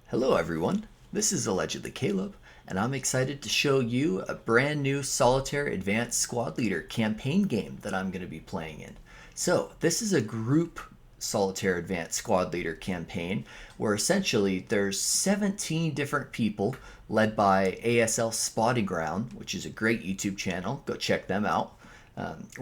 Hello everyone, this is Allegedly Caleb, and I'm excited to show you a brand new Solitaire Advanced Squad Leader campaign game that I'm going to be playing in. So, this is a group Solitaire Advanced Squad Leader campaign where essentially there's 17 different people led by ASL Spotting Ground, which is a great YouTube channel, go check them out,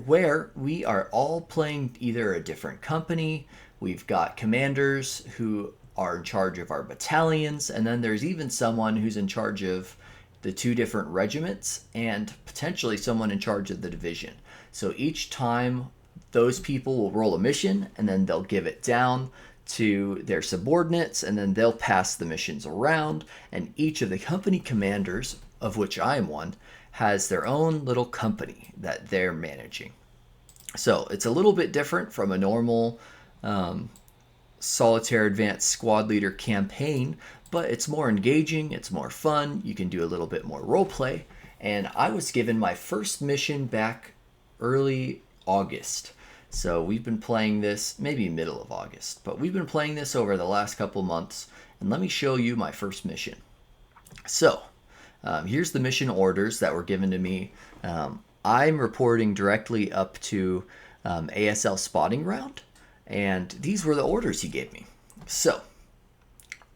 where we are all playing either a different company. We've got commanders who are in charge of our battalions, and then there's even someone who's in charge of the two different regiments and potentially someone in charge of the division. So each time those people will roll a mission and then they'll give it down to their subordinates and then they'll pass the missions around, and each of the company commanders, of which I am one, has their own little company that they're managing. So it's a little bit different from a normal Solitaire Advanced Squad Leader campaign, but it's more engaging, it's more fun, you can do a little bit more roleplay, and I was given my first mission back early August. So we've been playing this, maybe middle of August, but we've been playing this over the last couple months, and let me show you my first mission. So, here's the mission orders that were given to me. I'm reporting directly up to ASL Spotting Ground, and these were the orders he gave me. So,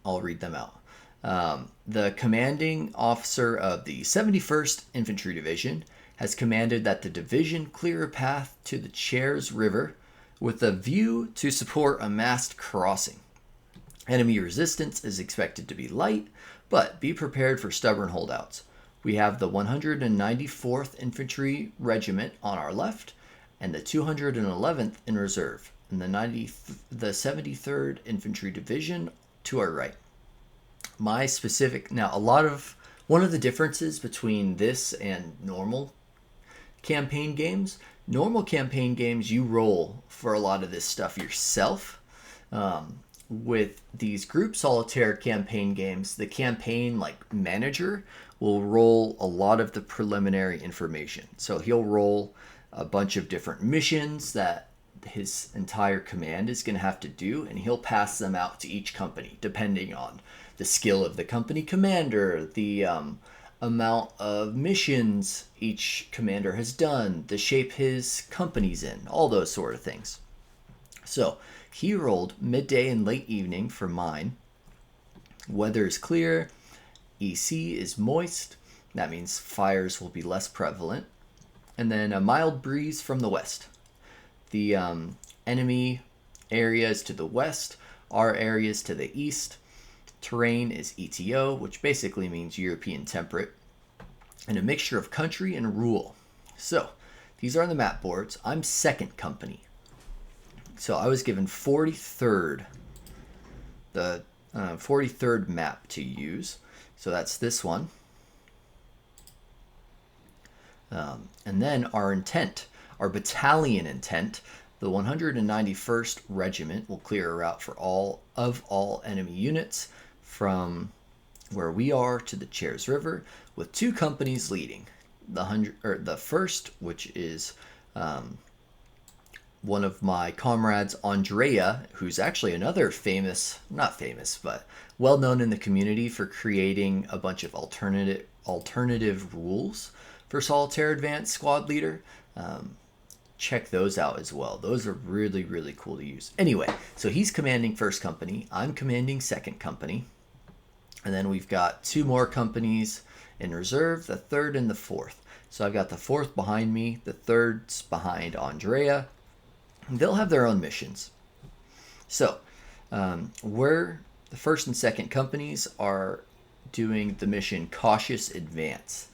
I'll read them out. The commanding officer of the 71st Infantry Division has commanded that the division clear a path to the Chairs River with a view to support a massed crossing. Enemy resistance is expected to be light, but be prepared for stubborn holdouts. We have the 194th Infantry Regiment on our left and the 211th in reserve, and the 73rd Infantry Division to our right. My specific, now one of the differences between this and normal campaign games, you roll for a lot of this stuff yourself. With these group solitaire campaign games, the campaign manager will roll a lot of the preliminary information. So he'll roll a bunch of different missions that his entire command is going to have to do, and he'll pass them out to each company depending on the skill of the company commander, the amount of missions each commander has done, the shape his company's in, all those sort of things. So he rolled midday and late evening for mine. Weather is clear. EC is moist. That means fires will be less prevalent. And then a mild breeze from the west. The enemy areas to the west, our areas to the east. Terrain is ETO, which basically means European temperate. And a mixture of country and rural. So these are on the map boards. I'm second company. So I was given 43rd, the 43rd map to use. So that's this one. And then our intent, our battalion intent, the 191st Regiment will clear a route for all enemy units from where we are to the Chairs River, with two companies leading. The first, which is one of my comrades, Andrea, who's actually another not famous, but well-known in the community for creating a bunch of alternative rules for Solitaire Advanced Squad Leader. Check those out as well. Those are really, really cool to use. Anyway, so he's commanding first company. I'm commanding second company. And then we've got two more companies in reserve, the third and the fourth. So I've got the fourth behind me, the third's behind Andrea. They'll have their own missions. So, the first and second companies are doing the mission Cautious Advance.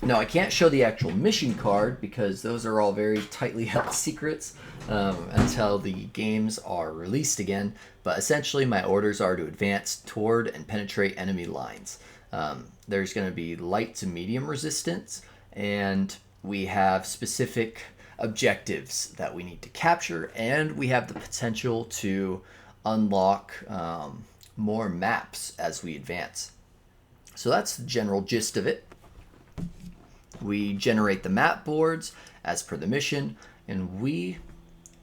Now, I can't show the actual mission card because those are all very tightly held secrets until the games are released again. But essentially, my orders are to advance toward and penetrate enemy lines. There's going to be light to medium resistance, and we have specific objectives that we need to capture, and we have the potential to unlock more maps as we advance. So that's the general gist of it. We generate the map boards as per the mission, and we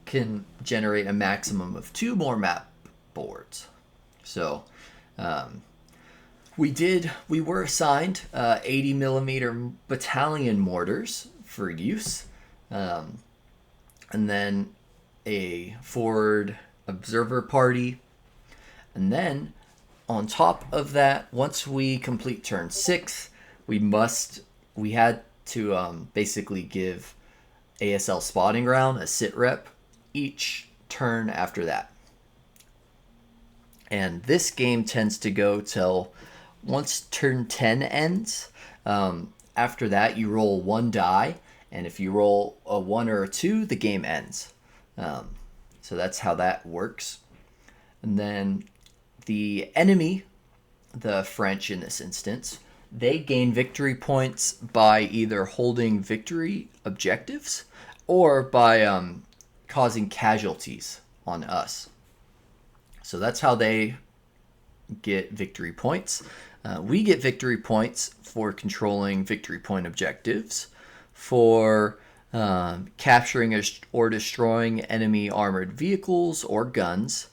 can generate a maximum of 2 more map boards. So we were assigned 80 millimeter battalion mortars for use, and then a forward observer party, and then on top of that, once we complete turn 6, we had to basically give ASL spotting ground a sit rep each turn after that. And this game tends to go till once turn 10 ends. After that, you roll 1 die, and if you roll a 1 or a 2, the game ends. So that's how that works. And then the enemy, the French in this instance, they gain victory points by either holding victory objectives or by causing casualties on us. So that's how they get victory points. We get victory points for controlling victory point objectives, for capturing or destroying enemy armored vehicles or guns,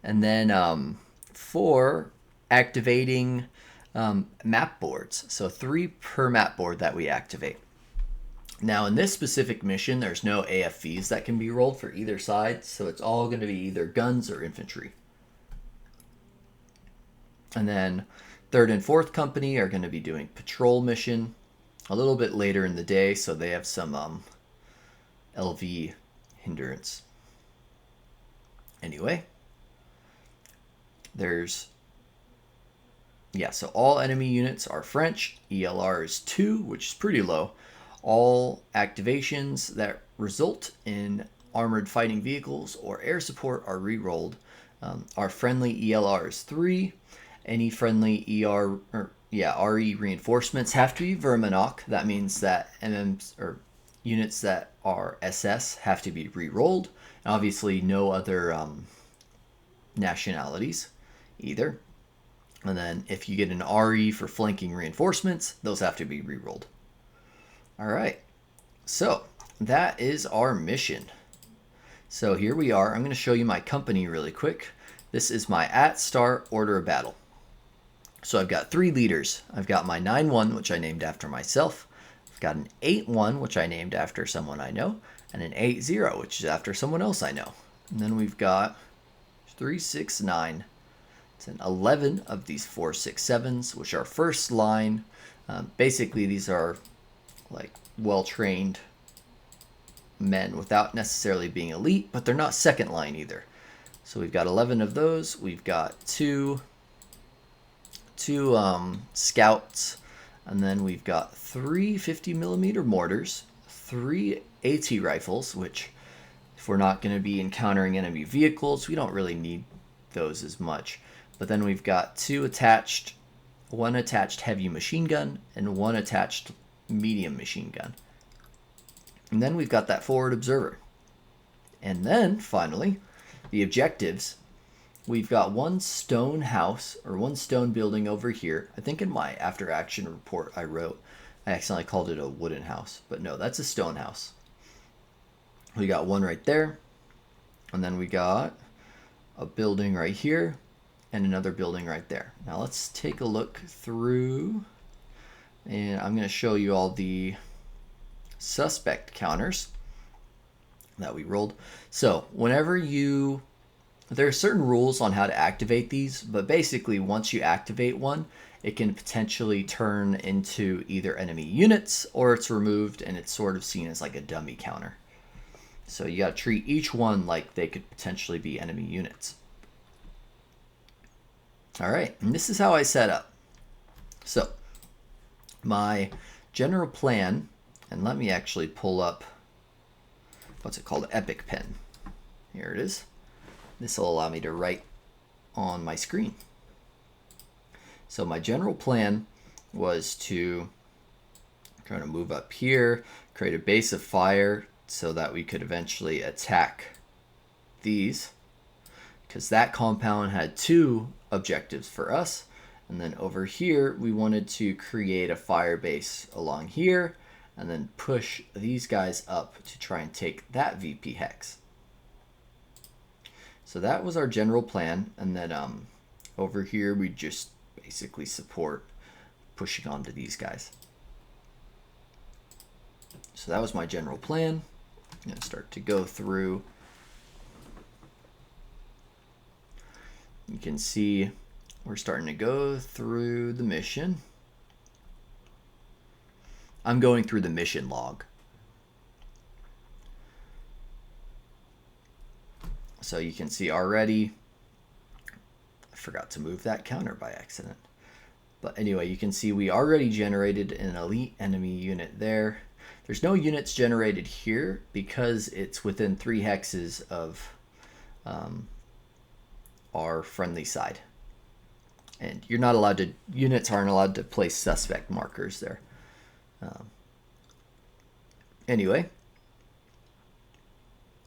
and then for activating map boards. So 3 per map board that we activate. Now in this specific mission, there's no AFVs that can be rolled for either side, so it's all going to be either guns or infantry. And then 3rd and 4th Company are going to be doing patrol mission a little bit later in the day, so they have some LV hindrance. Anyway, so all enemy units are French. ELR is 2, which is pretty low. All activations that result in armored fighting vehicles or air support are re-rolled. Our friendly ELR is 3. Any friendly RE reinforcements have to be Verminoc. That means that MMs or units that are SS have to be re-rolled. And obviously no other nationalities either. And then if you get an RE for flanking reinforcements, those have to be re-rolled. All right, so that is our mission. So here we are. I'm going to show you my company really quick. This is my at-start order of battle. So I've got 3 leaders. I've got my 9-1, which I named after myself. I've got an 8-1, which I named after someone I know, and an 8-0, which is after someone else I know. And then we've got 3, 6, 9, 10, 11 of these 4, 6, 7s, which are first line. Basically, these are like well-trained men without necessarily being elite, but they're not second line either. So we've got 11 of those. We've got two scouts, and then we've got 3 50mm mortars, 3 AT rifles, which if we're not going to be encountering enemy vehicles, we don't really need those as much. But then we've got 1 attached heavy machine gun and 1 attached medium machine gun. And then we've got that forward observer. And then finally, the objectives. We've got 1 stone house or 1 stone building over here. I think in my after action report I accidentally called it a wooden house, but no, that's a stone house. We got 1 right there. And then we got a building right here and another building right there. Now let's take a look through, and I'm going to show you all the suspect counters that we rolled. So whenever there are certain rules on how to activate these, but basically once you activate one, it can potentially turn into either enemy units or it's removed and it's sort of seen as like a dummy counter. So you got to treat each one like they could potentially be enemy units. All right, and this is how I set up. So my general plan, and let me actually pull up, what's it called? Epic Pen. Here it is. This will allow me to write on my screen. So my general plan was to try to move up here, create a base of fire so that we could eventually attack these, because that compound had 2 objectives for us. And then over here, we wanted to create a fire base along here and then push these guys up to try and take that VP hex. So So that was our general plan, and then over here we just basically support pushing onto these guys. So that was my general plan. I'm going to start to go through. You can see we're starting to go through the mission. I'm going through the mission log. So you can see already, I forgot to move that counter by accident. But anyway, you can see we already generated an elite enemy unit there. There's no units generated here because it's within 3 hexes of our friendly side. And you're not allowed to, units aren't allowed to place suspect markers there. Anyway,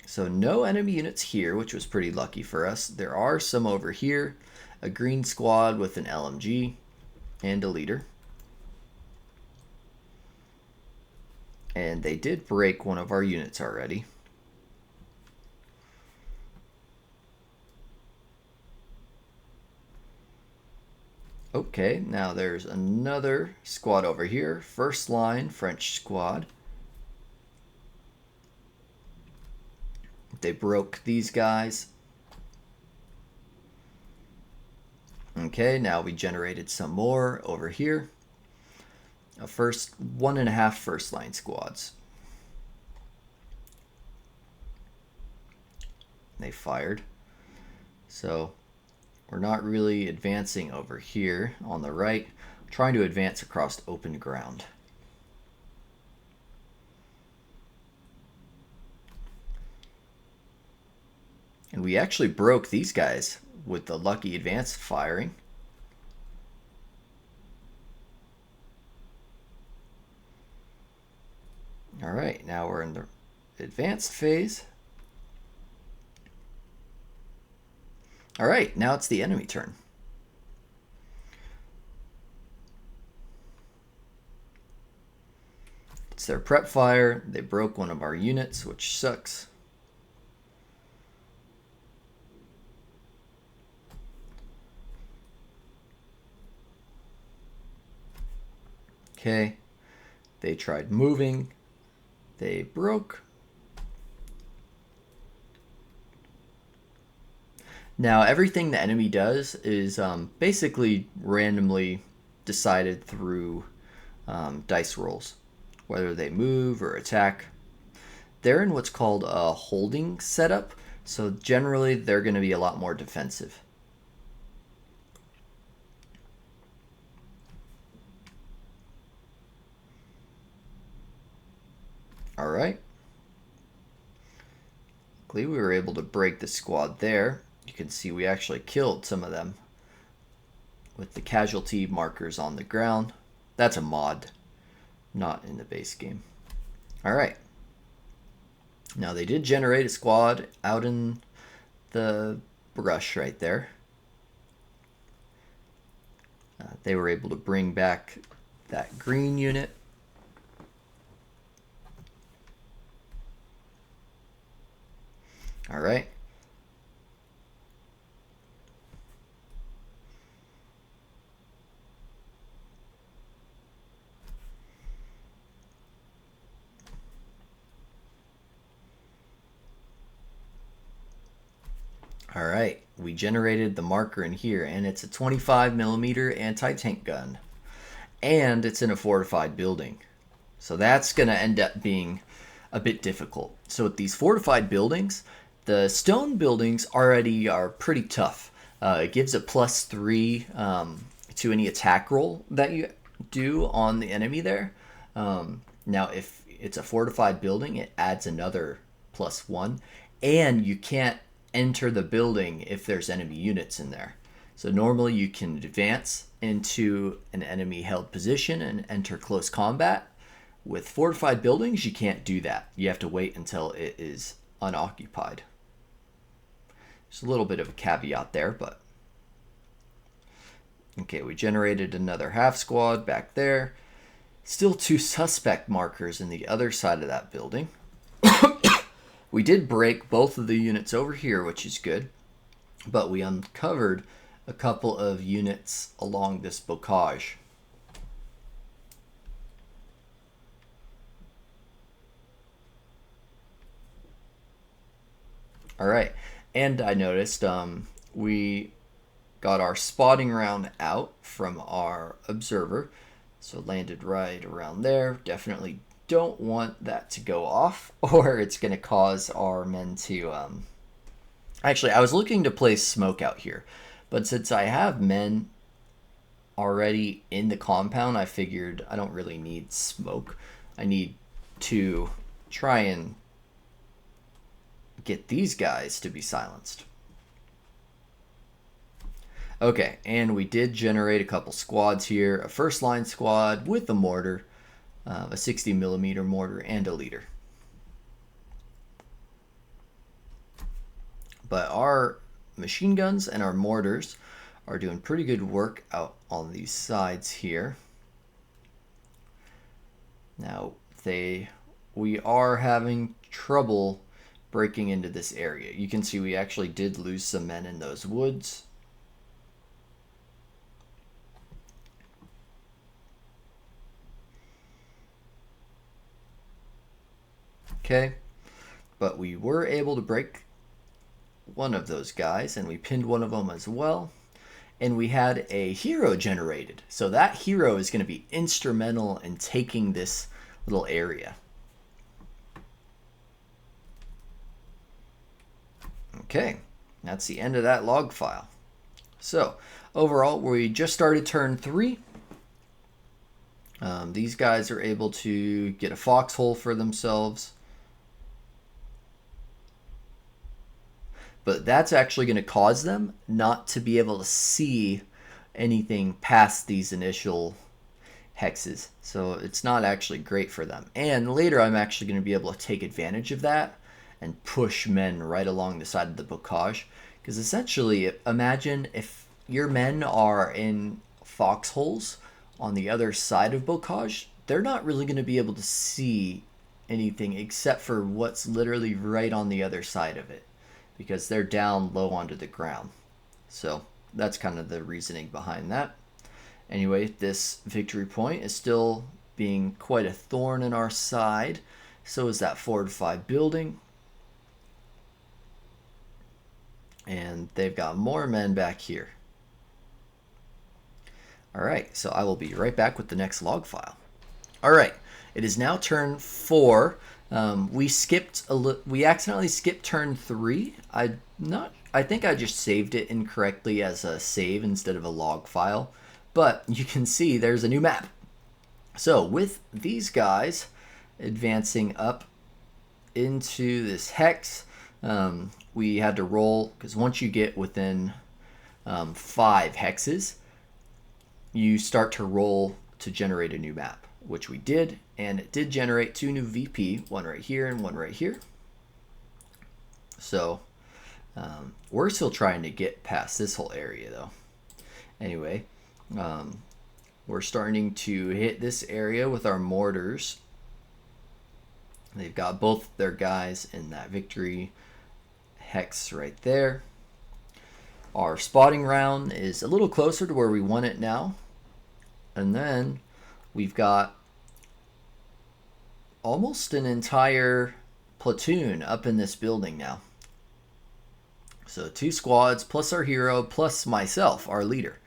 so no enemy units here, which was pretty lucky for us. There are some over here, a green squad with an LMG and a leader. And they did break one of our units already. Okay, now there's another squad over here. First line French squad. They broke these guys. Okay, now we generated some more over here. A first 1.5 first line squads. They fired. So we're not really advancing over here on the right. I'm trying to advance across open ground. And we actually broke these guys with the lucky advanced firing. All right, now we're in the advanced phase. All right, now it's the enemy turn. It's their prep fire. They broke one of our units, which sucks. Okay, they tried moving. They broke. Now everything the enemy does is basically randomly decided through dice rolls, whether they move or attack. They're in what's called a holding setup, so generally they're going to be a lot more defensive. All right. Luckily, we were able to break the squad there. You can see we actually killed some of them with the casualty markers on the ground. That's a mod, not in the base game. All right. Now they did generate a squad out in the brush right there. They were able to bring back that green unit. All right. All right, we generated the marker in here, and it's a 25mm anti-tank gun, and it's in a fortified building. So that's going to end up being a bit difficult. So with these fortified buildings, the stone buildings already are pretty tough. It gives a +3 to any attack roll that you do on the enemy there. Now, if it's a fortified building, it adds another +1, and you can't enter the building if there's enemy units in there. So normally you can advance into an enemy held position and enter close combat. With fortified buildings, you can't do that. You have to wait until it is unoccupied. There's a little bit of a caveat there, but okay, we generated another half squad back there. Still 2 suspect markers in the other side of that building. We did break both of the units over here, which is good. but we uncovered a couple of units along this bocage. All right, and I noticed we got our spotting round out from our observer, so landed right around there. Definitely don't want that to go off, or it's going to cause our men to actually, I was looking to place smoke out here, but since I have men already in the compound, I figured I don't really need smoke. I need to try and get these guys to be silenced. Okay, and we did generate a couple squads here. A first line squad with a mortar, a 60mm mortar, and a leader. But our machine guns and our mortars are doing pretty good work out on these sides here. Now, we are having trouble breaking into this area. You can see we actually did lose some men in those woods. Okay, but we were able to break one of those guys, and we pinned one of them as well. And we had a hero generated. So that hero is going to be instrumental in taking this little area. Okay, that's the end of that log file. So overall, we just started turn 3. These guys are able to get a foxhole for themselves. But that's actually going to cause them not to be able to see anything past these initial hexes. So it's not actually great for them. And later I'm actually going to be able to take advantage of that and push men right along the side of the bocage. Because essentially, imagine if your men are in foxholes on the other side of bocage, they're not really going to be able to see anything except for what's literally right on the other side of it, because they're down low onto the ground. So that's kind of the reasoning behind that. Anyway, this victory point is still being quite a thorn in our side. So is that fortified building. And they've got more men back here. All right, so I will be right back with the next log file. All right, it is now turn 4. We accidentally skipped turn 3. I think I just saved it incorrectly as a save instead of a log file. But you can see there's a new map. So with these guys advancing up into this hex, we had to roll, because once you get within 5 hexes, you start to roll to generate a new map, which we did, and it did generate 2 new VP, one right here and one right here. So we're still trying to get past this whole area though. Anyway, we're starting to hit this area with our mortars. They've got both their guys in that victory hex right there. Our spotting round is a little closer to where we want it now. And then we've got almost an entire platoon up in this building now. So 2 squads plus our hero plus myself, our leader.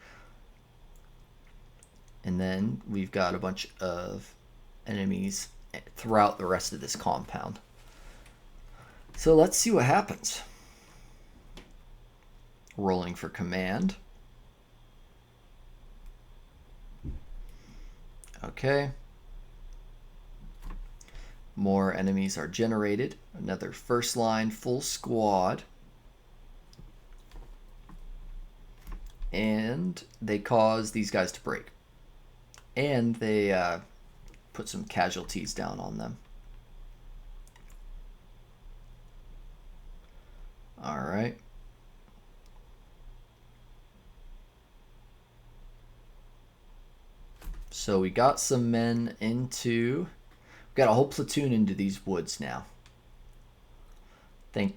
And then we've got a bunch of enemies throughout the rest of this compound. So let's see what happens. Rolling for command. Okay. More enemies are generated. Another first line full squad. And they cause these guys to break. And they put some casualties down on them. All right. So we got some men into, we got a whole platoon into these woods now.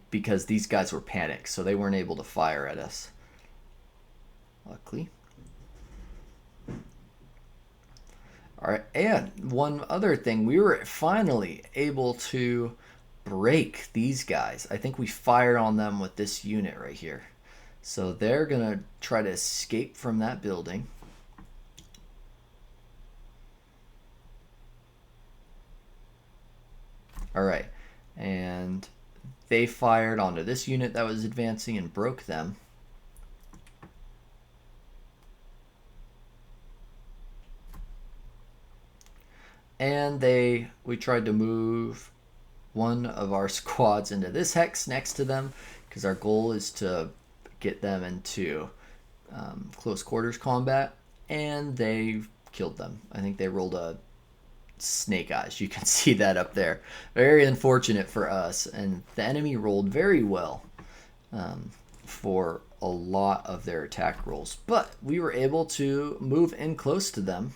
because these guys were panicked, so they weren't able to fire at us. Luckily. Alright, and one other thing, we were finally able to break these guys. I think we fired on them with this unit right here. So they're going to try to escape from that building. Alright, and they fired onto this unit that was advancing and broke them. And we tried to move one of our squads into this hex next to them, because our goal is to get them into close quarters combat, and they killed them. I think they rolled a snake eyes. You can see that up there. Very unfortunate for us, and the enemy rolled very well for a lot of their attack rolls, but we were able to move in close to them.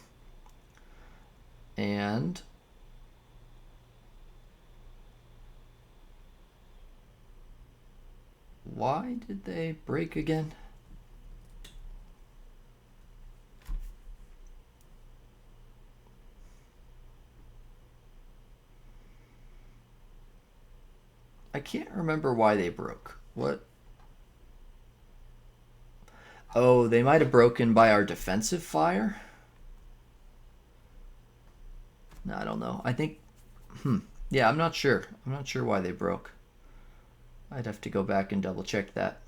And why did they break again? I can't remember why they broke. What? Oh, they might have broken by our defensive fire? No, I don't know. I think, yeah, I'm not sure. I'm not sure why they broke. I'd have to go back and double check that.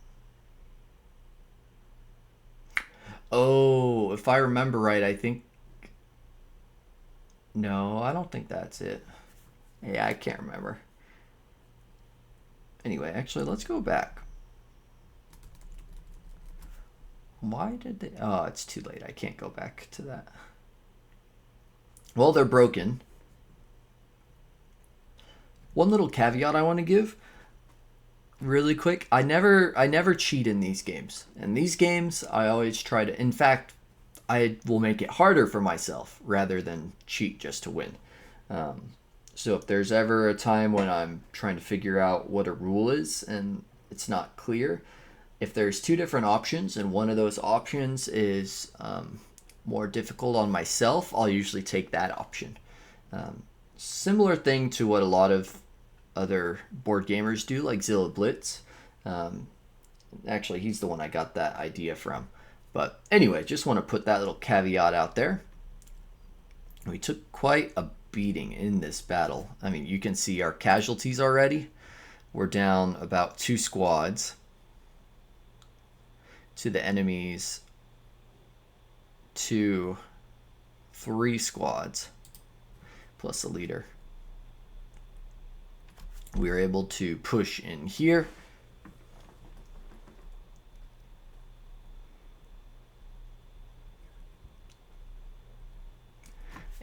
Oh, if I remember right, I think, no, I don't think that's it. Yeah, I can't remember. Anyway, actually, let's go back. Why did they? Oh, it's too late. I can't go back to that. Well, they're broken. One little caveat I want to give really quick. I never cheat in these games. In these games, I always try to, in fact, I will make it harder for myself rather than cheat just to win. So if there's ever a time when I'm trying to figure out what a rule is and it's not clear, if there's two different options and one of those options is more difficult on myself, I'll usually take that option. Similar thing to what a lot of other board gamers do, like Zilla Blitz. Actually, he's the one I got that idea from. But anyway, just want to put that little caveat out there. We took quite a beating in this battle. I mean, you can see our casualties already. We're down about 2 squads to the enemy's 3 squads plus a leader. We were able to push in here.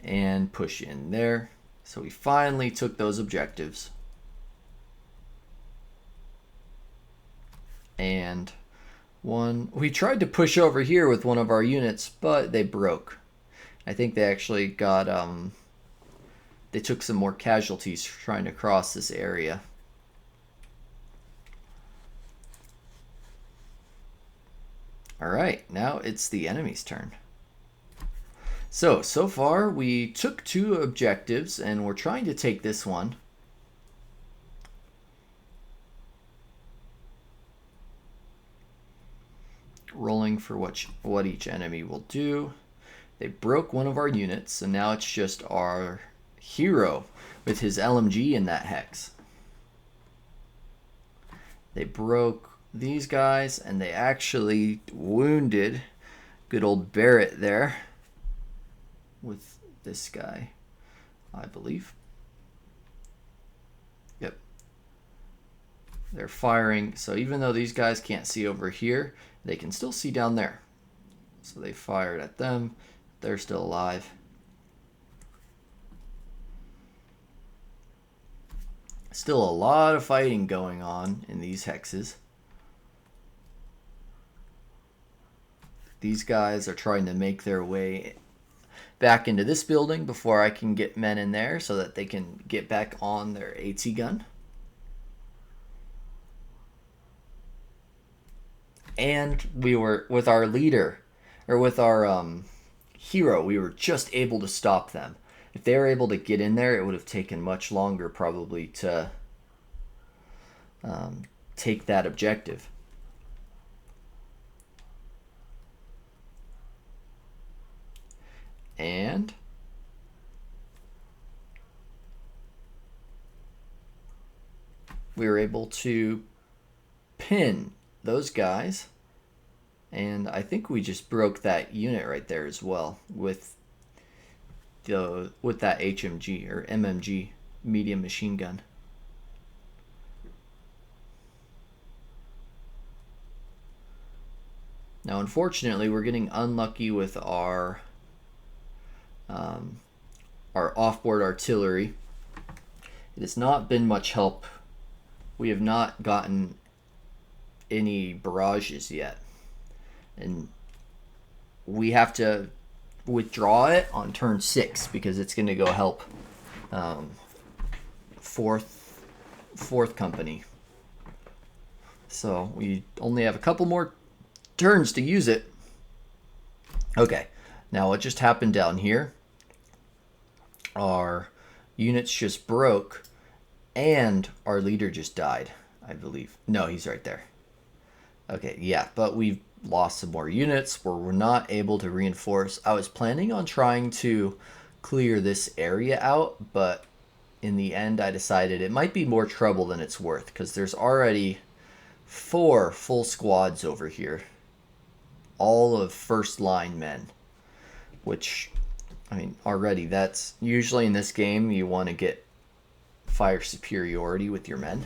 And push in there. So we finally took those objectives. And we tried to push over here with one of our units, but they broke. I think they actually got, they took some more casualties trying to cross this area. Alright, now it's the enemy's turn. So far we took 2 objectives and we're trying to take this one. Rolling for what each enemy will do. They broke one of our units, and now it's just our hero with his LMG in that hex. They broke these guys, and they actually wounded good old Barrett there with this guy, I believe. Yep. They're firing, so even though these guys can't see over here, they can still see down there. So they fired at them. They're still alive. Still a lot of fighting going on in these hexes. These guys are trying to make their way back into this building before I can get men in there so that they can get back on their AT gun. And we were with our leader, or with our hero, we were just able to stop them. If they were able to get in there, it would have taken much longer probably to take that objective. And we were able to pin those guys. And I think we just broke that unit right there as well with that HMG or MMG medium machine gun. Now, unfortunately, we're getting unlucky with our offboard artillery. It has not been much help. We have not gotten any barrages yet, and we have to withdraw it on turn 6 because it's going to go help fourth company. So we only have a couple more turns to use it. Okay, now what just happened down here? Our units just broke, and our leader just died, I believe. No, he's right there. Okay, yeah, but we've lost some more units where we're not able to reinforce. I was planning on trying to clear this area out, but in the end I decided it might be more trouble than it's worth because there's already 4 full squads over here. All of first line men, which, I mean, already that's usually in this game you want to get fire superiority with your men,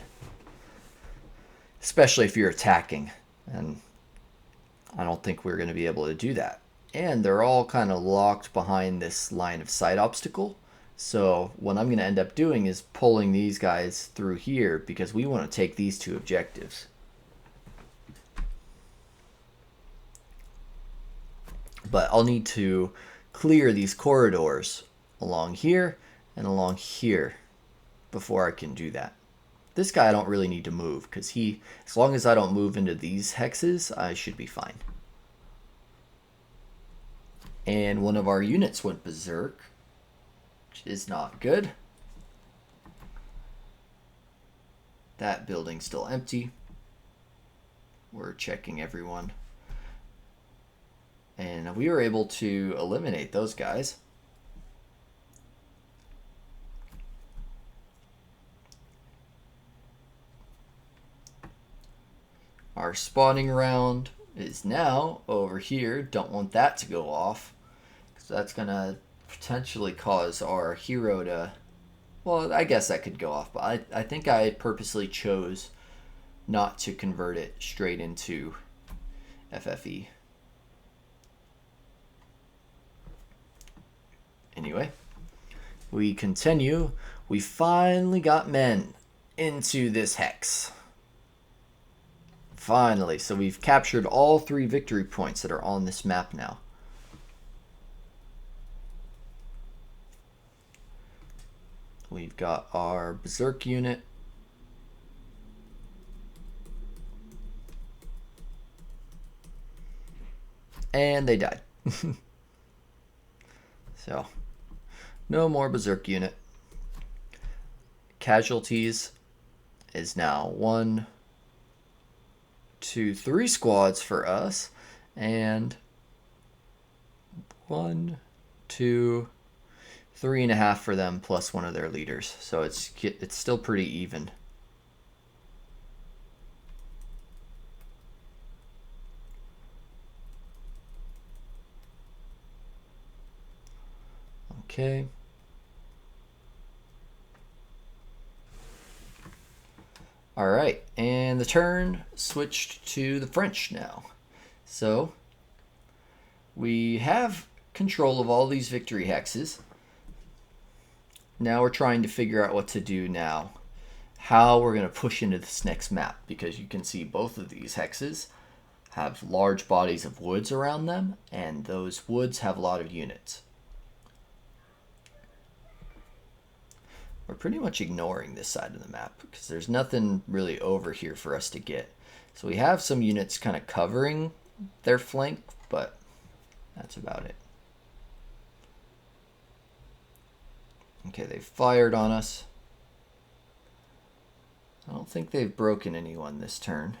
especially if you're attacking, and I don't think we're going to be able to do that. And they're all kind of locked behind this line of sight obstacle, so what I'm going to end up doing is pulling these guys through here because we want to take these 2 objectives. But I'll need to clear these corridors along here and along here before I can do that. This guy I don't really need to move because as long as I don't move into these hexes, I should be fine. And one of our units went berserk, which is not good. That building's still empty. We're checking everyone. And we were able to eliminate those guys. Our spawning round is now over here. Don't want that to go off, because that's going to potentially cause our hero to... Well, I guess that could go off, but I think I purposely chose not to convert it straight into FFE. Anyway, we continue. We finally got men into this hex. Finally. So we've captured all 3 victory points that are on this map now. We've got our berserk unit. And they died. So, no more berserk unit. Casualties is now 1, 2, 3 squads for us, and 1, 2, 3.5 for them plus one of their leaders. So it's still pretty even. Okay. All right, and the turn switched to the French now. So we have control of all these victory hexes. Now we're trying to figure out what to do now. How we're going to push into this next map, because you can see both of these hexes have large bodies of woods around them, and those woods have a lot of units. We're pretty much ignoring this side of the map because there's nothing really over here for us to get. So we have some units kind of covering their flank, but that's about it. Okay, they fired on us. I don't think they've broken anyone this turn.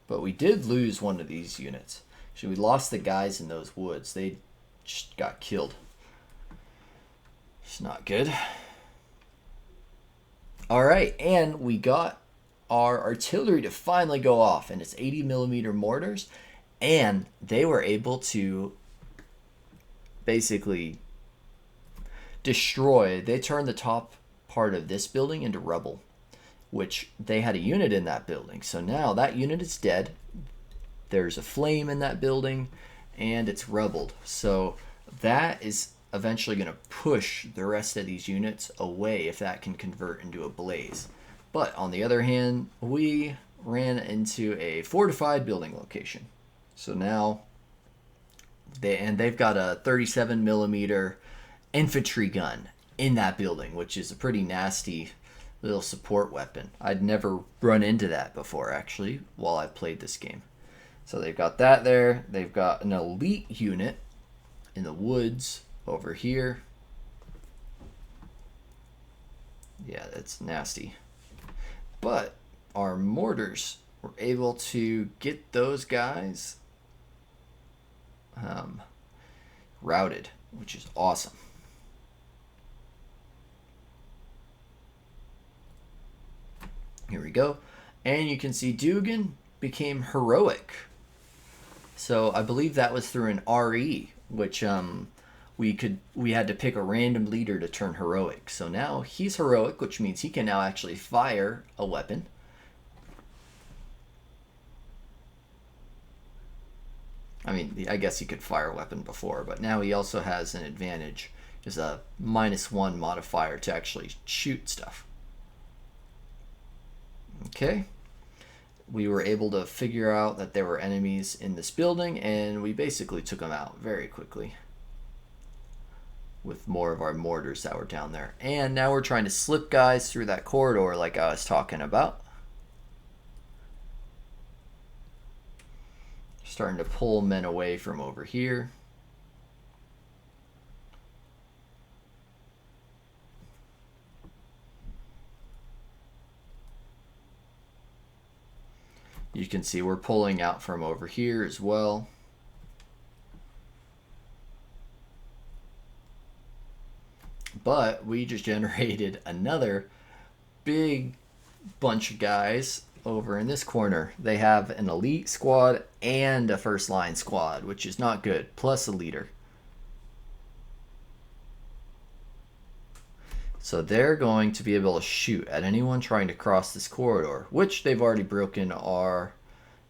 But we did lose one of these units. Actually, we lost the guys in those woods. They just got killed. It's not good. Alright, and we got our artillery to finally go off, and it's 80mm mortars, and they were able to basically destroy. They turned the top part of this building into rubble, which they had a unit in that building. So now that unit is dead. There's a flame in that building, and it's rubbled. So that is eventually going to push the rest of these units away if that can convert into a blaze. But on the other hand, we ran into a fortified building location. So now they've got a 37mm infantry gun in that building, which is a pretty nasty little support weapon. I'd never run into that before, actually, while I played this game. So they've got that there. They've got an elite unit in the woods over here. Yeah, that's nasty. But our mortars were able to get those guys routed, which is awesome. Here we go. And you can see Dugan became heroic. So I believe that was through an RE, which we had to pick a random leader to turn heroic. So now he's heroic, which means he can now actually fire a weapon. I mean, I guess he could fire a weapon before, but now he also has an advantage. There's a -1 modifier to actually shoot stuff. Okay. We were able to figure out that there were enemies in this building, and we basically took them out very quickly with more of our mortars that were down there. And now we're trying to slip guys through that corridor like I was talking about. Starting to pull men away from over here. You can see we're pulling out from over here as well. But we just generated another big bunch of guys over in this corner. They have an elite squad and a first line squad, which is not good, plus a leader. So they're going to be able to shoot at anyone trying to cross this corridor, which they've already broken our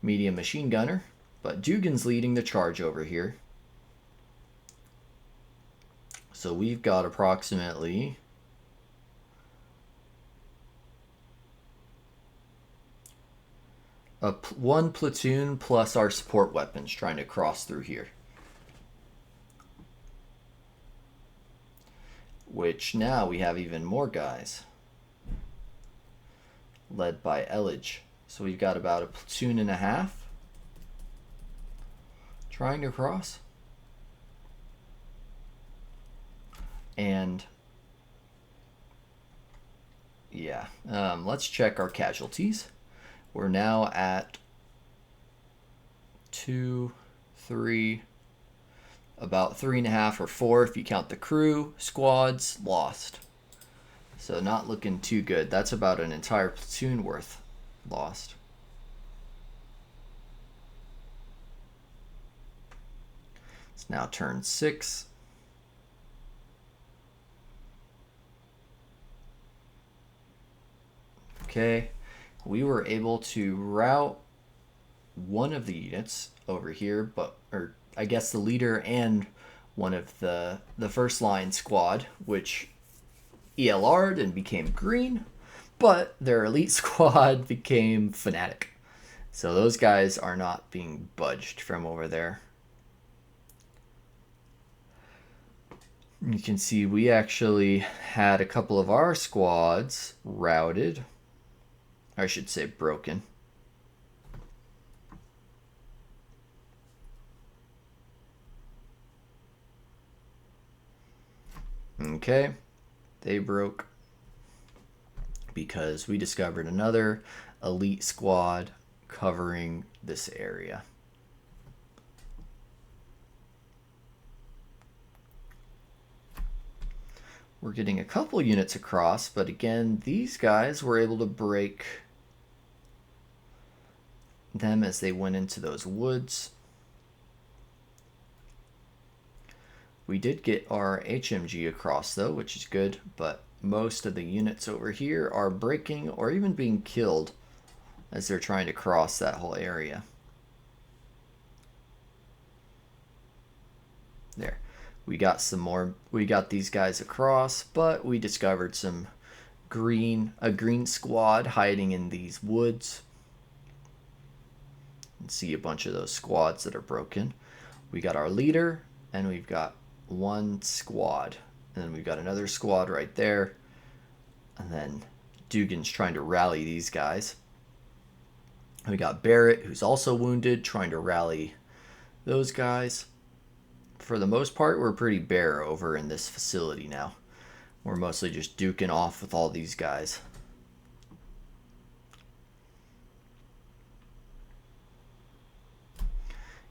medium machine gunner. But Dugan's leading the charge over here. So we've got approximately one platoon plus our support weapons trying to cross through here. Which now we have even more guys led by Elledge. So we've got about a platoon and a half trying to cross. And yeah, let's check our casualties. We're now at 2, 3, about 3.5 or 4 if you count the crew. Squads lost. So not looking too good. That's about an entire platoon worth lost. It's now turn 6. Okay, we were able to rout one of the units over here, or I guess the leader and one of the first line squad, which ELR'd and became green, but their elite squad became fanatic. So those guys are not being budged from over there. You can see we actually had a couple of our squads routed. I should say broken. Okay, they broke because we discovered another elite squad covering this area. We're getting a couple units across, but again, these guys were able to break them as they went into those woods. We did get our HMG across though, which is good, but most of the units over here are breaking or even being killed as they're trying to cross that whole area. There. We got some more, we got these guys across, but we discovered a green squad hiding in these woods. You can see a bunch of those squads that are broken. We got our leader, and we've got one squad. And then we've got another squad right there. And then Dugan's trying to rally these guys. And we got Barrett, who's also wounded, trying to rally those guys. For the most part, we're pretty bare over in this facility now. We're mostly just duking off with all these guys.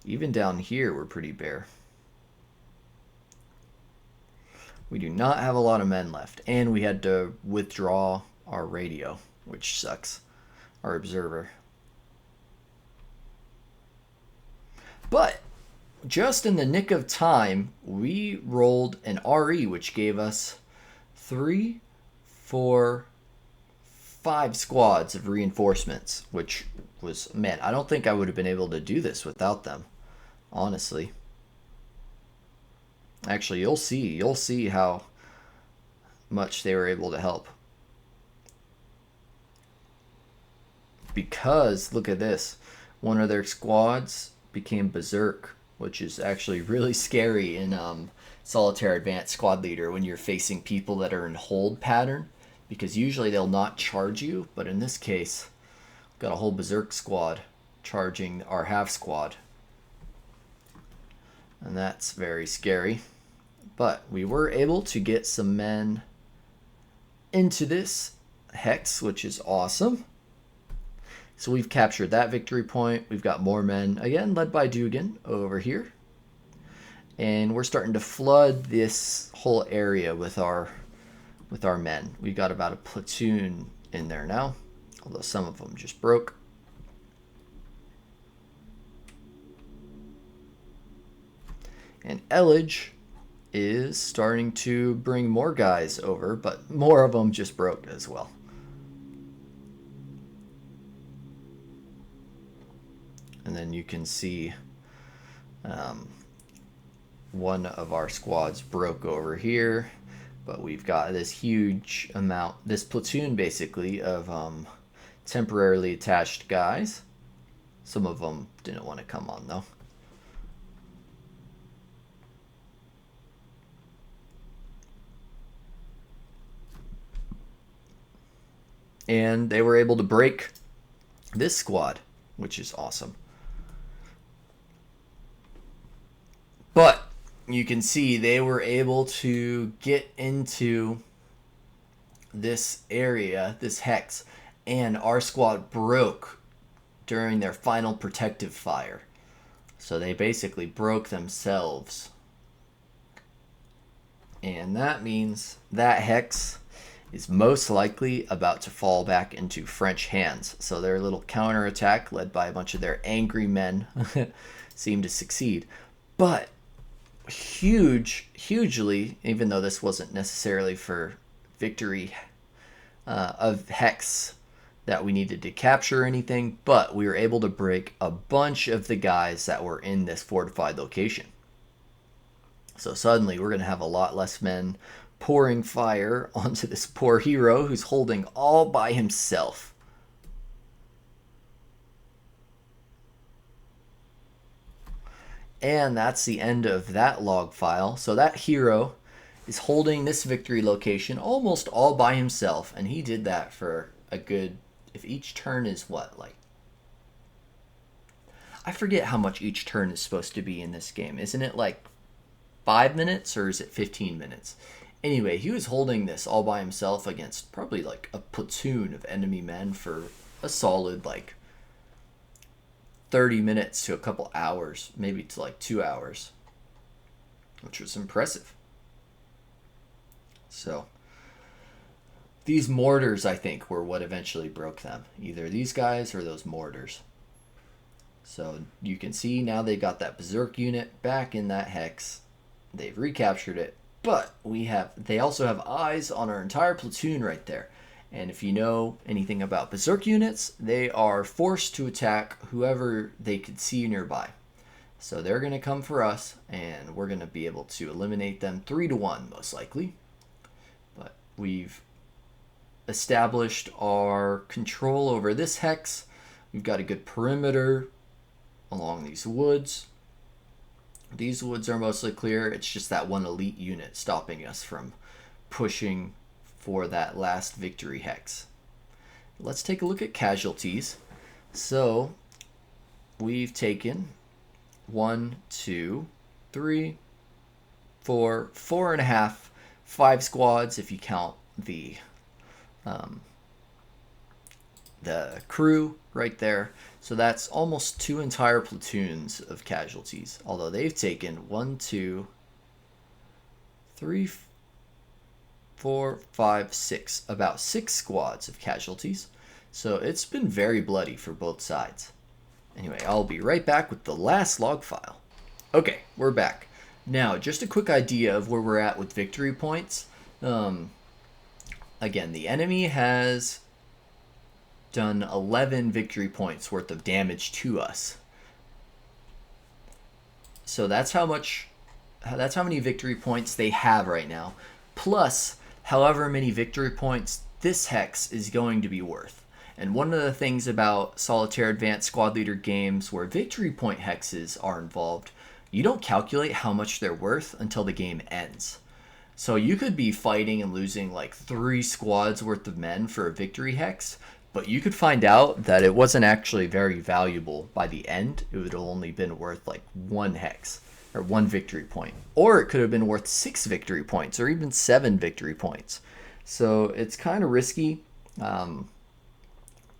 Even down here, we're pretty bare. We do not have a lot of men left, and we had to withdraw our radio, which sucks. Our observer. But just in the nick of time, we rolled an RE, which gave us 3, 4, 5 squads of reinforcements, which was, man, I don't think I would have been able to do this without them, honestly. Actually, you'll see how much they were able to help. Because, look at this, one of their squads became berserk, which is actually really scary in Solitaire Advanced Squad Leader when you're facing people that are in hold pattern, because usually they'll not charge you, but in this case, got a whole berserk squad charging our half squad. And that's very scary. But we were able to get some men into this hex, which is awesome. So we've captured that victory point. We've got more men, again, led by Dugan over here. And we're starting to flood this whole area with our men. We've got about a platoon in there now, although some of them just broke. And Elledge is starting to bring more guys over, but more of them just broke as well. And then you can see one of our squads broke over here, but we've got this huge amount, this platoon basically of temporarily attached guys. Some of them didn't want to come on though. And they were able to break this squad, which is awesome. But you can see they were able to get into this area, this hex, and our squad broke during their final protective fire. So they basically broke themselves. And that means that hex is most likely about to fall back into French hands. So their little counterattack, led by a bunch of their angry men, seemed to succeed. But hugely, even though this wasn't necessarily for victory of hex that we needed to capture or anything, but we were able to break a bunch of the guys that were in this fortified location. So suddenly we're going to have a lot less men pouring fire onto this poor hero who's holding all by himself. And that's the end of that log file. So that hero is holding this victory location almost all by himself, and he did that for a good, if each turn is what, like, I forget how much each turn is supposed to be in this game. Isn't it like 5 minutes or is it 15 minutes? Anyway, he was holding this all by himself against probably like a platoon of enemy men for a solid like 30 minutes to a couple hours, maybe to like 2 hours, which was impressive. So these mortars, I think, were what eventually broke them. Either these guys or those mortars. So you can see now they got that berserk unit back in that hex. They've recaptured it, but they also have eyes on our entire platoon right there. And if you know anything about berserk units, they are forced to attack whoever they could see nearby. So they're going to come for us, and we're going to be able to eliminate them 3-1 most likely. But we've established our control over this hex. We've got a good perimeter along these woods. These woods are mostly clear. It's just that one elite unit stopping us from pushing for that last victory hex. Let's take a look at casualties. So we've taken 1, 2, 3, 4, 4.5, 5 squads if you count the crew right there. So that's almost 2 entire platoons of casualties. Although they've taken 1, 2, 3, 4, 5, 6, about 6 squads of casualties. So it's been very bloody for both sides. Anyway, I'll be right back with the last log file. Okay, we're back. Now, just a quick idea of where we're at with victory points. Again, the enemy has done 11 victory points worth of damage to us. So that's how many victory points they have right now, plus however many victory points this hex is going to be worth. And one of the things about solitaire advanced squad leader games where victory point hexes are involved, you don't calculate how much they're worth until the game ends. So you could be fighting and losing like 3 squads worth of men for a victory hex, but you could find out that it wasn't actually very valuable by the end. It would have only been worth like 1 hex or 1 victory point. Or it could have been worth 6 victory points or even 7 victory points. So it's kind of risky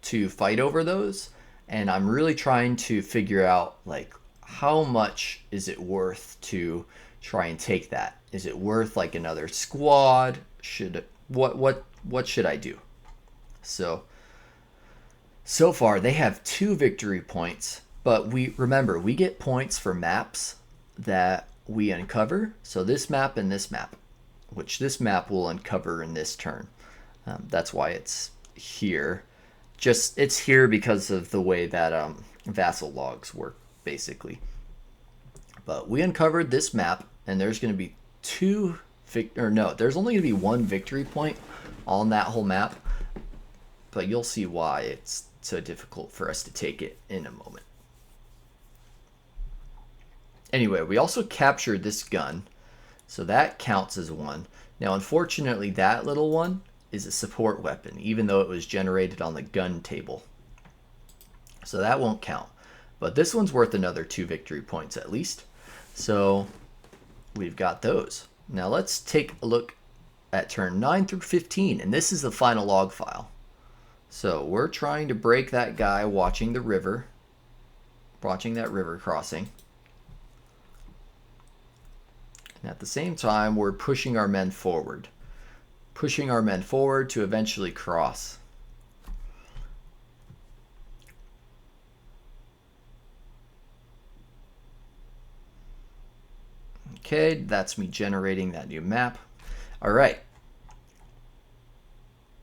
to fight over those. And I'm really trying to figure out like how much is it worth to try and take that? Is it worth like another squad? What should I do? So far they have 2 victory points, but we get points for maps that we uncover. So this map and this map, which this map will uncover in this turn. That's why it's here. It's here because of the way that vassal logs work, basically. But we uncovered this map, and there's going to be there's only going to be 1 victory point on that whole map. But you'll see why it's so difficult for us to take it in a moment. Anyway, we also captured this gun, so that counts as 1. Now, unfortunately, that little one is a support weapon, even though it was generated on the gun table. So that won't count. But this one's worth another 2 victory points at least. So we've got those. Now let's take a look at turn 9 through 15, and this is the final log file. So we're trying to break that guy watching the river, watching that river crossing. And at the same time, we're pushing our men forward. Pushing our men forward to eventually cross. Okay, that's me generating that new map. All right.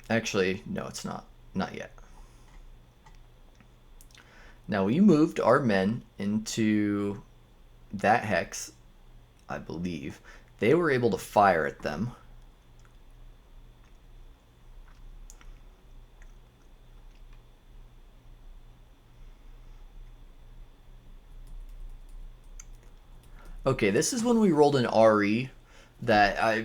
Actually, no, it's not. Not yet. Now we moved our men into that hex, I believe. They were able to fire at them. Okay, this is when we rolled an RE that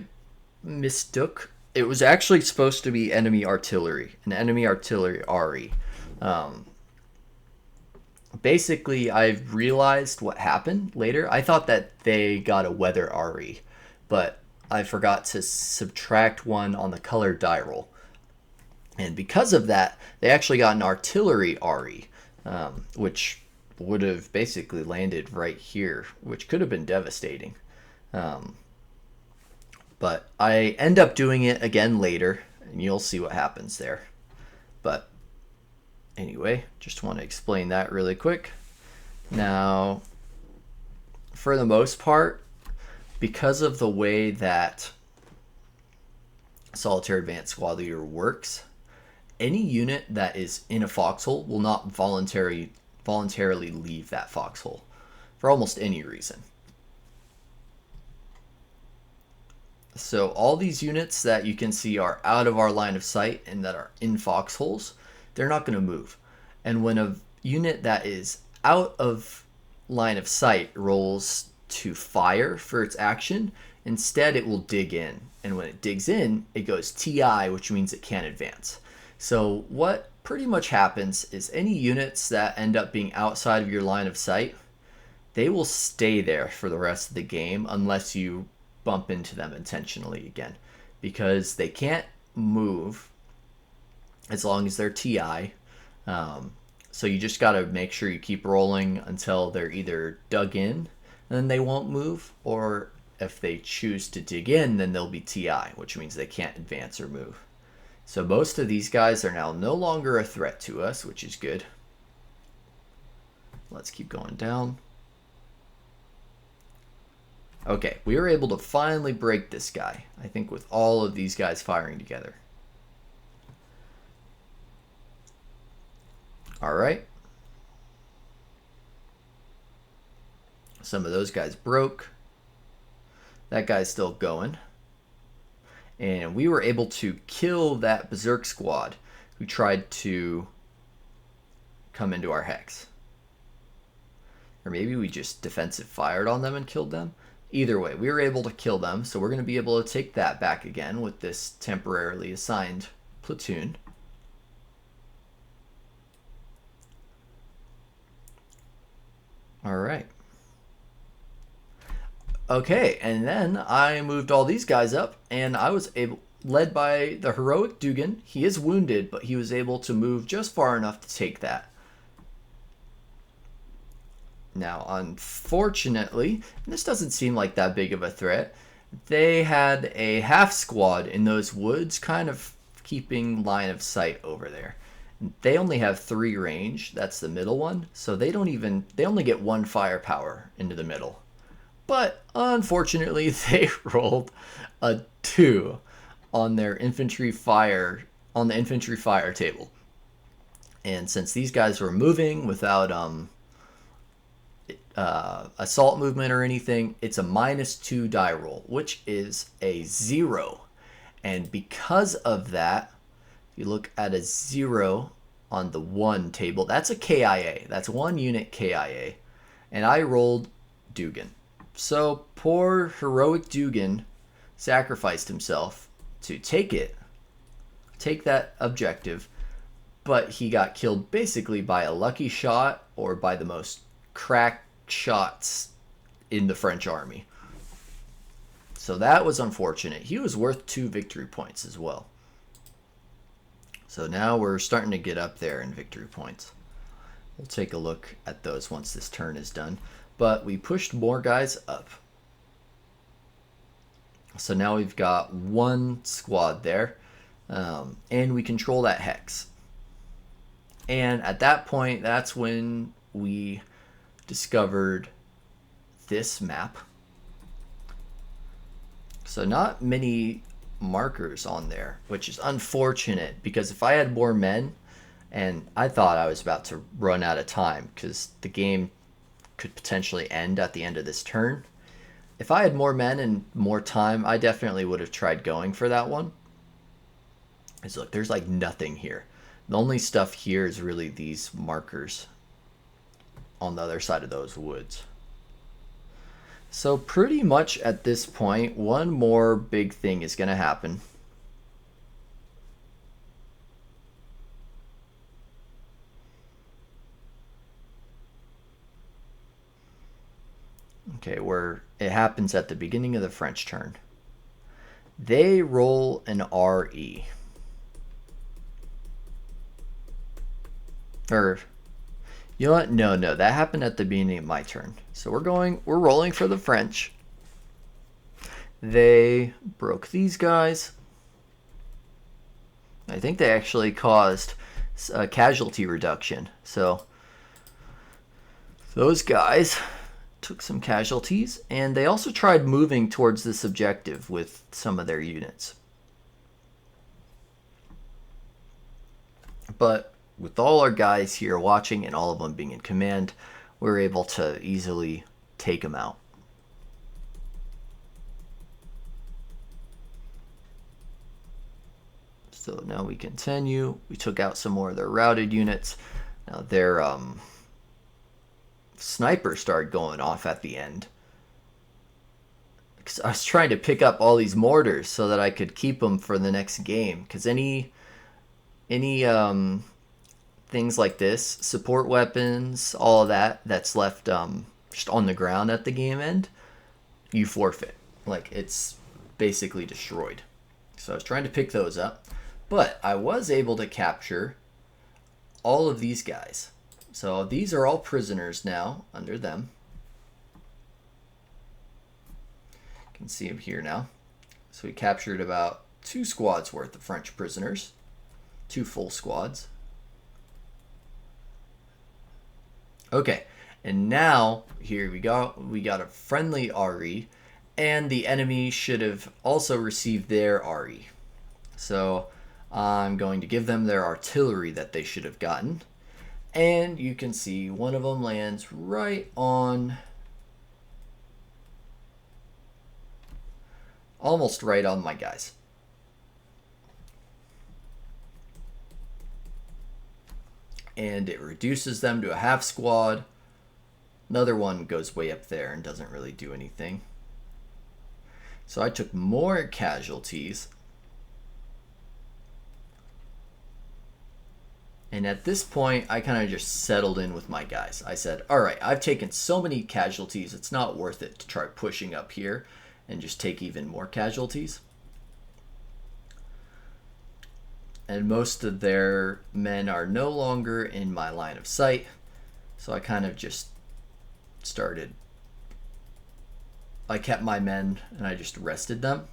mistook. It was actually supposed to be enemy artillery, an enemy artillery RE. Um, Basically, I realized what happened later. I thought that they got a weather RE, but I forgot to subtract one on the color die roll. And because of that, they actually got an artillery RE, which would have basically landed right here, which could have been devastating. Um, but I end up doing it again later, and you'll see what happens there. But anyway, just want to explain that really quick. Now, for the most part, because of the way that Solitaire Advanced Squad Leader works, any unit that is in a foxhole will not voluntarily leave that foxhole for almost any reason. So all these units that you can see are out of our line of sight and that are in foxholes, they're not going to move. And when a unit that is out of line of sight rolls to fire for its action, instead it will dig in. And when it digs in, it goes TI, which means it can't advance. So what pretty much happens is any units that end up being outside of your line of sight, they will stay there for the rest of the game unless you bump into them intentionally again, because they can't move as long as they're TI. So you just got to make sure you keep rolling until they're either dug in and then they won't move, or if they choose to dig in, then they'll be TI, which means they can't advance or move. So most of these guys are now no longer a threat to us, which is good. Let's keep going down. Okay, we were able to finally break this guy, I think, with all of these guys firing together. All right. Some of those guys broke. That guy's still going. And we were able to kill that Berserk squad who tried to come into our hex. Or maybe we just defensive fired on them and killed them. Either way, we were able to kill them, so we're going to be able to take that back again with this temporarily assigned platoon. All right. Okay, and then I moved all these guys up, and I was led by the heroic Dugan. He is wounded, but he was able to move just far enough to take that. Now, unfortunately, this doesn't seem like that big of a threat. They had a half squad in those woods, kind of keeping line of sight over there. They only have 3 range, that's the middle one, so they only get 1 firepower into the middle. But unfortunately, they rolled a 2 on their infantry fire, on the infantry fire table. And since these guys were moving without assault movement or anything, it's a -2 die roll, which is a 0. And because of that, if you look at a 0 on the 1 table, that's a KIA. That's 1 unit KIA. And I rolled Dugan. So poor heroic Dugan sacrificed himself to take that objective, but he got killed basically by a lucky shot or by the most crack shots in the French army. So that was unfortunate. He was worth 2 victory points as well. So now we're starting to get up there in victory points. We'll take a look at those once this turn is done. But we pushed more guys up. So now we've got 1 squad there. And we control that hex. And at that point, that's when we discovered this map. So not many markers on there, which is unfortunate, because if I had more men, and I thought I was about to run out of time because the game could potentially end at the end of this turn. If I had more men and more time, I definitely would have tried going for that one. Because look, there's like nothing here. The only stuff here is really these markers on the other side of those woods. So pretty much at this point, one more big thing is going to happen. Okay, where it happens at the beginning of the French turn. They roll an RE. Or, you know what? No, that happened at the beginning of my turn. So we're rolling for the French. They broke these guys. I think they actually caused a casualty reduction. So those guys took some casualties, and they also tried moving towards this objective with some of their units. But with all our guys here watching and all of them being in command, we're able to easily take them out. So now we continue. We took out some more of their routed units. Now their snipers started going off at the end. Because I was trying to pick up all these mortars so that I could keep them for the next game. Because any things like this, support weapons, all of that's left just on the ground at the game end, you forfeit. Like, it's basically destroyed. So I was trying to pick those up. But I was able to capture all of these guys. So these are all prisoners now under them. You can see them here now. So we captured about 2 squads worth of French prisoners. 2 full squads. Okay, and now here we got a friendly RE, and the enemy should have also received their RE. So I'm going to give them their artillery that they should have gotten. And you can see one of them lands right on, almost right on my guys. And it reduces them to a half squad. Another one goes way up there and doesn't really do anything. So I took more casualties. And at this point, I kind of just settled in with my guys. I said, all right, I've taken so many casualties, it's not worth it to try pushing up here and just take even more casualties. And most of their men are no longer in my line of sight. So I kind of just started. I kept my men and I just rested them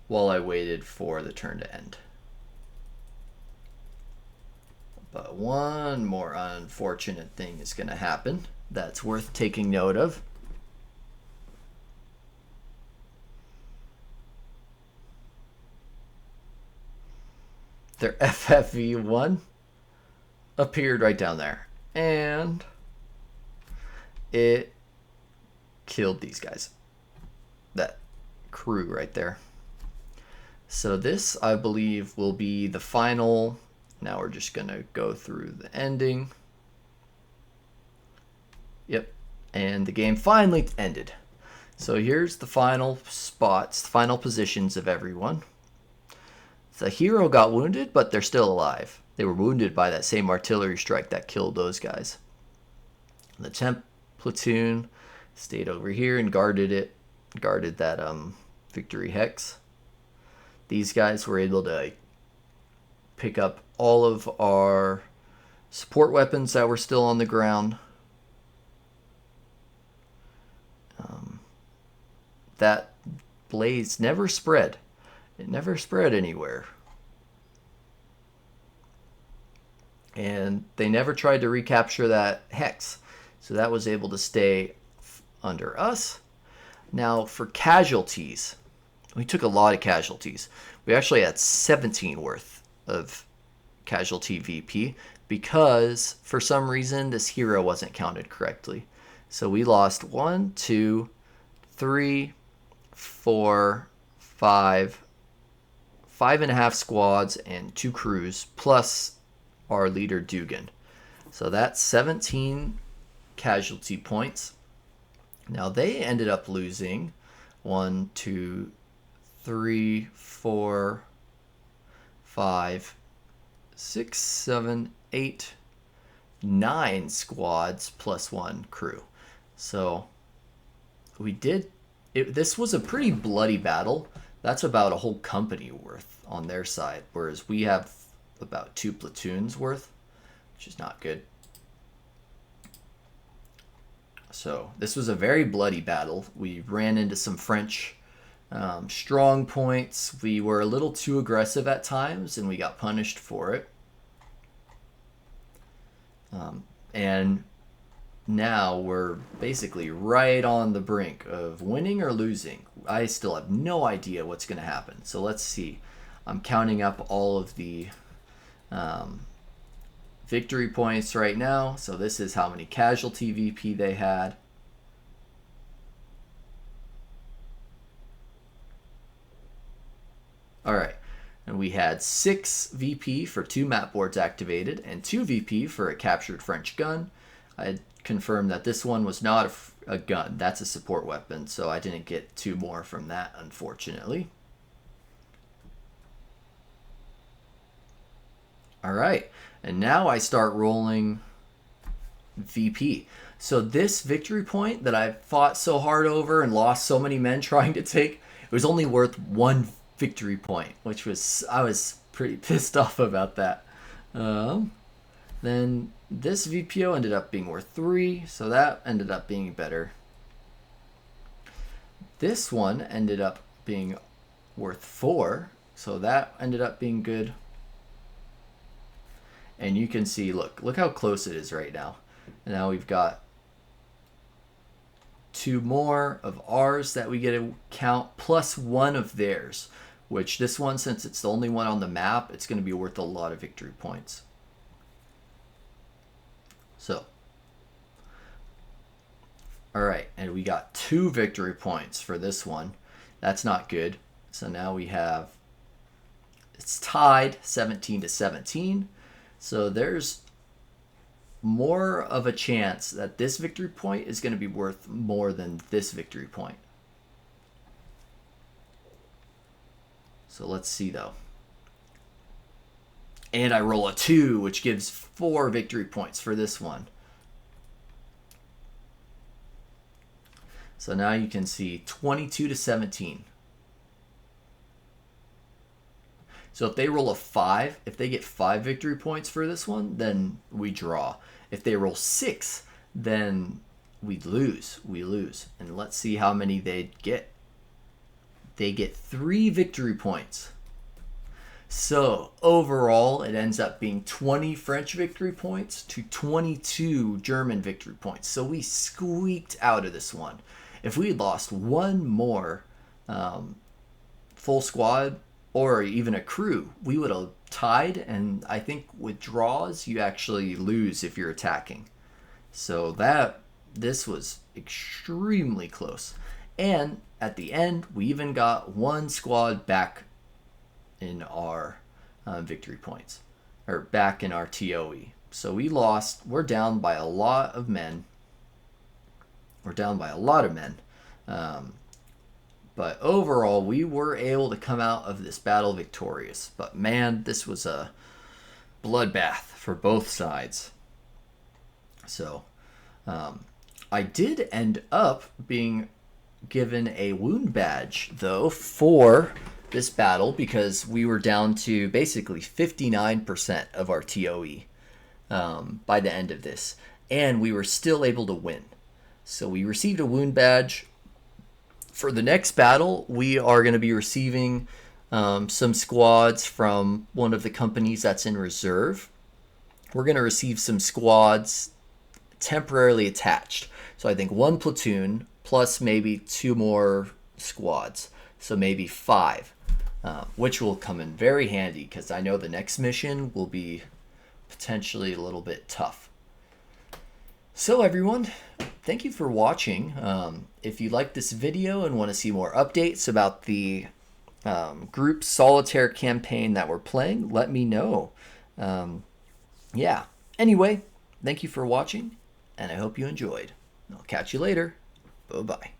while I waited for the turn to end. But one more unfortunate thing is going to happen that's worth taking note of. Their FFV1 appeared right down there, and it killed these guys. That crew right there. So this, I believe, will be the final. Now we're just going to go through the ending. Yep. And the game finally ended. So here's the final spots, final positions of everyone. The hero got wounded, but they're still alive. They were wounded by that same artillery strike that killed those guys. The 10th platoon stayed over here and guarded that victory hex. These guys were able to pick up all of our support weapons that were still on the ground. That blaze never spread. It never spread anywhere. And they never tried to recapture that hex. So that was able to stay under us. Now for casualties, we took a lot of casualties. We actually had 17 worth of casualty VP because for some reason this hero wasn't counted correctly. So we lost 1, 2, 3, 4, 5, 5.5 squads and 2 crews plus our leader Dugan. So that's 17 casualty points. Now they ended up losing 1, 2, 3, 4, 5, 6, 7, 8, 9 squads plus 1 crew. So we did it. This was a pretty bloody battle. That's about a whole company worth on their side, whereas we have about 2 platoons worth, which is not good. So this was a very bloody battle. We ran into some French strong points. We were a little too aggressive at times, and we got punished for it. And now we're basically right on the brink of winning or losing. I still have no idea what's going to happen. So let's see. I'm counting up all of the victory points right now. So this is how many casualty VP they had. All right. And we had 6 VP for 2 map boards activated and 2 VP for a captured French gun. I had confirmed that this one was not a gun. That's a support weapon, so I didn't get 2 more from that, unfortunately. All right. And now I start rolling VP. So this victory point that I fought so hard over and lost so many men trying to take, it was only worth 1 victory point, which was, I was pretty pissed off about that. Then this VPO ended up being worth 3, so that ended up being better. This one ended up being worth 4, so that ended up being good. And you can see, look how close it is right now. And now we've got 2 more of ours that we get to count, plus 1 of theirs, which this one, since it's the only one on the map, it's going to be worth a lot of victory points. So, all right, and we got 2 victory points for this one. That's not good. So now we have, it's tied 17-17. So there's more of a chance that this victory point is going to be worth more than this victory point. So let's see though. And I roll a 2, which gives 4 victory points for this one. So now you can see 22-17. So if they roll a 5, if they get 5 victory points for this one, then we draw. If they roll 6, then we lose. We lose. And let's see how many they get. They get 3 victory points. So overall, it ends up being 20 French victory points to 22 German victory points. So we squeaked out of this one. If we had lost 1 more full squad, or even a crew, we would have tied, and I think with draws, you actually lose if you're attacking. So this was extremely close. And at the end, we even got 1 squad back in our victory points, or back in our TOE. So we lost, we're down by a lot of men. But overall, we were able to come out of this battle victorious. But man, this was a bloodbath for both sides. So I did end up being given a wound badge, though, for this battle, because we were down to basically 59% of our TOE by the end of this. And we were still able to win. So we received a wound badge. For the next battle, we are going to be receiving some squads from one of the companies that's in reserve. We're going to receive some squads temporarily attached. So I think 1 platoon plus maybe 2 more squads. So maybe 5, which will come in very handy because I know the next mission will be potentially a little bit tough. So everyone, thank you for watching. If you like this video and want to see more updates about the Group Solitaire campaign that we're playing, let me know. Yeah. Anyway, thank you for watching, and I hope you enjoyed. I'll catch you later. Bye-bye.